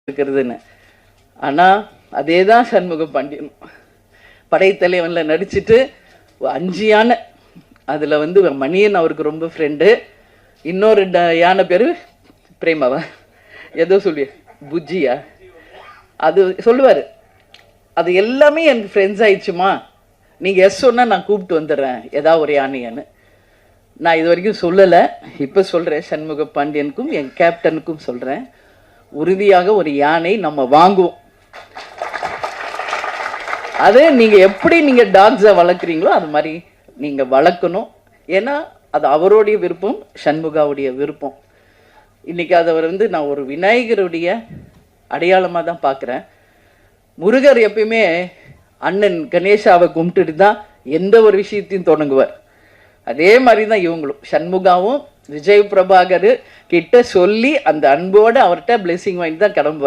இருக்கிறதுன்னு. ஆனால் அதே தான் சண்முக பாண்டியன் படைத்தலைவனில் நடிச்சுட்டு 5 யானை, அதில் வந்து மணியன் அவருக்கு ரொம்ப ஃப்ரெண்டு, இன்னொரு யானை பேர் பிரேமாவா ஏதோ சொல்லி புஜ்ஜியா அது சொல்லுவார். அது எல்லாமே எனக்கு ஃப்ரெண்ட்ஸ் ஆயிடுச்சுமா, நீங்கள் எஸ் சொன்னால் நான் கூப்பிட்டு வந்துடுறேன் ஏதாவது ஒரு யானையான்னு. நான் இது வரைக்கும் சொல்லலை, இப்போ சொல்கிறேன். சண்முக பாண்டியனுக்கும் என் கேப்டனுக்கும் சொல்கிறேன், உறுதியாக ஒரு யானை நம்ம வாங்குவோம். அது நீங்கள் எப்படி நீங்கள் டாக்ஸை வளர்க்குறீங்களோ அது மாதிரி நீங்கள் வளர்க்கணும். ஏன்னா அது அவருடைய விருப்பம், சண்முகாவுடைய விருப்பம். இன்றைக்கி அதை வந்து நான் ஒரு விநாயகருடைய அடையாளமாக தான் பார்க்குறேன். முருகர் எப்பயுமே அண்ணன் கணேஷாவை கும்பிட்டுட்டு தான் எந்த ஒரு விஷயத்தையும் தொடங்குவார். அதே மாதிரி தான் இவங்களும் சண்முகாவும் விஜய் பிரபாகர் கிட்ட சொல்லி அந்த அன்போடு அவர்கிட்ட பிளெஸிங் வாங்கி தான் கிளம்புவார்.